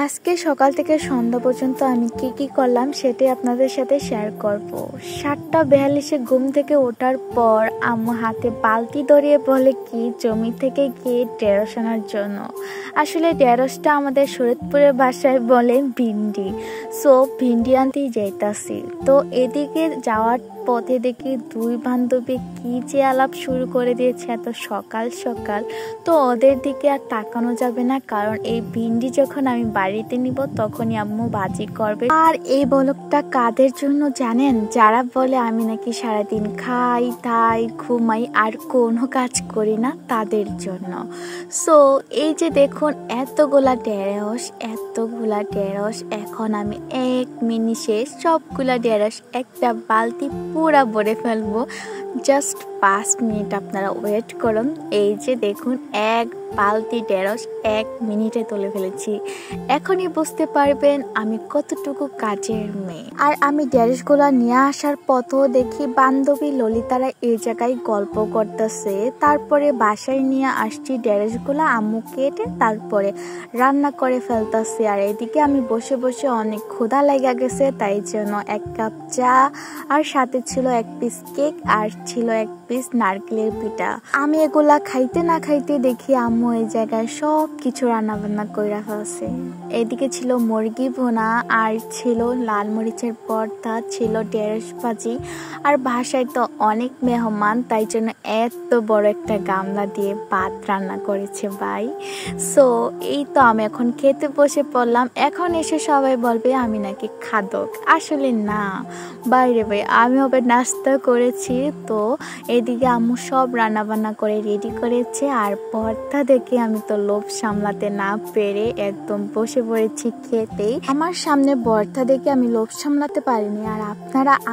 আজকে সকাল থেকে সন্ধ্যা পর্যন্ত আমি কি করলাম সেটাই আপনাদের সাথে শেয়ার করব। 7:42-এ ঘুম থেকে ওঠার পর আম্মু হাতে বালতি ধরিয়ে বলে কি জমি থেকে গিয়ে ঢেঁড়স আনার জন্য। আসলে ঢেঁড়সটা আমাদের শরীয়তপুরের ভাষায় বলে ভিন্ডি। সো ভিন্ডি আনতেই যাইতাছি। তো এদিকে যাওয়ার পথে দেখি দুই বান্ধবী কি যে আলাপ শুরু করে দিয়েছে এত সকাল সকাল। তো ওদের দিকে আর তাকানো যাবে না, কারণ এই ভিন্ডি যখন আমি বাড়িতে নিব তখনই আম্মু ভাজি করবে। আর এই বলকটা কাদের জন্য জানেন? যারা বলে আমি নাকি সারাদিন খাই তাই ঘুমাই আর কোনো কাজ করি না, তাদের জন্য। সো এই যে দেখুন এতগুলা ঢেঁড়স এখন আমি 1 মিনিটে সবগুলা ঢেঁড়স একটা বালতি পুরা ভরে ফেলবো। জাস্ট 5 মিনিট আপনারা ওয়েট করুন। এই যে দেখুন এক বালতি ঢেঁড়স 1 মিনিটে তুলে ফেলেছি। এখনই বুঝতে পারবেন আমি কতটুকু কাজের মেয়ে। আর আমি ঢেঁড়সগুলা নিয়ে আসার পথও দেখি বান্ধবী ললিতারা এই জায়গায় গল্প করতেছে। তারপরে বাসায় নিয়ে আসছি ঢেঁড়সগুলা, আম্মু কেটে তারপরে রান্না করে ফেলতেছে। আর এদিকে আমি বসে বসে অনেক ক্ষুধা লেগে গেছে, তাই জন্য 1 কাপ চা আর সাথে ছিল 1 পিস কেক আর ছিল 1 পিস নারকেলের পিঠা। আমি এগুলা খাইতে না খাইতে দেখি আম্মু এই জায়গায় সব কিছু রান্না বান্না করে ফেলছে। এদিকে ছিল মুরগি ভুনা আর ছিল লাল মরিচের ভর্তা, ছিল ঢেঁড়স ভাজি। আর বাসায় তো অনেক মেহমান, তাই জন্য এত বড় একটা গামলা দিয়ে ভাত রান্না করেছে ভাই। সো এই তো আমি এখন খেতে বসে পড়লাম। এখন এসে সবাই বলবে আমি নাকি খাদক। আসলে না বাইরে ভাই, আমি ওকে নাস্তা করেছি। তো এদিকে আম্মু সব রান্না বান্না করে রেডি করেছে। আর ভর্তা দেখে আমি তো লোভ সামলাতে না পেরে একদম বসে পড়েছি খেতে। আমার সামনে ভর্তা দেখে আমি লোভ সামলাতে পারিনি। আর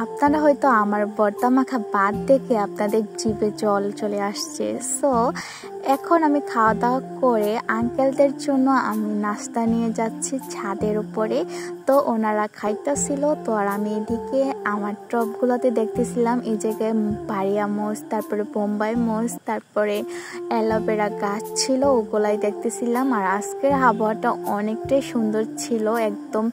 আপনারা হয়তো আমার ভর্তা মাখা ভাত দেখে আপনাদের জিভে জল চলে আসছে। সো এখন আমি খাওয়া দাওয়া করে আঙ্কেলদের জন্য আমি নাস্তা নিয়ে যাচ্ছি ছাদের উপরে। তো ওনারা খাইতেছিল। তো আর আমি এদিকে আমার টপগুলোতে দেখতেছিলাম এই জায়গায় পাড়িয়া মোষ, তারপরে বোম্বাই মোষ, তারপরে অ্যালোভেরা গাছ ছিল, ওগুলাই দেখতেছিলাম। আর আজকের আবহাওয়াটা অনেকটাই সুন্দর ছিল, একদম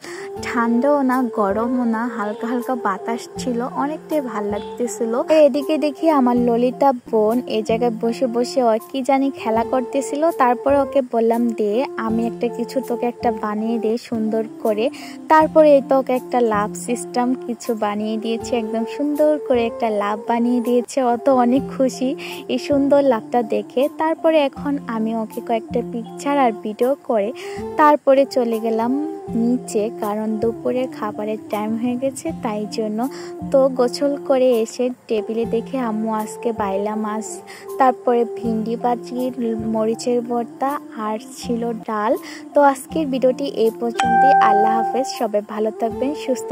ঠান্ডাও না গরমও না, হালকা হালকা বাতাস ছিল, অনেকটাই ভাল লাগতেছিল। এদিকে দেখি আমার ললিতা বোন এই জায়গায় বসে বসে ও কি জানি খেলা করতেছিল। তারপরে ওকে বললাম দে আমি একটা কিছু তোকে একটা বানিয়ে দে সুন্দর করে। তারপরে এই তো ওকে একটা লাভ সিস্টেম কিছু বানিয়ে দিয়েছে, একদম সুন্দর করে একটা লাভ বানিয়ে দিয়েছে। ও তো অনেক খুশি এই সুন্দর লাভটা দেখে। তারপরে এখন আমি ওকে কয়েকটা পিকচার আর ভিডিও করে তারপরে চলে গেলাম নিচে, কারণ দুপুরে খাবারের টাইম হয়ে গেছে তাই জন্য। তো গোসল করে এসে টেবিলে দেখে আম্মু আজকে বাইলা মাছ, তারপরে ভিন্ডি ভাজি, মরিচের ভর্তা আর ছিল ডাল। তো আজকের ভিডিওটি এই পর্যন্তই। আল্লাহ হাফেজ, সবাই ভালো থাকবেন, সুস্থ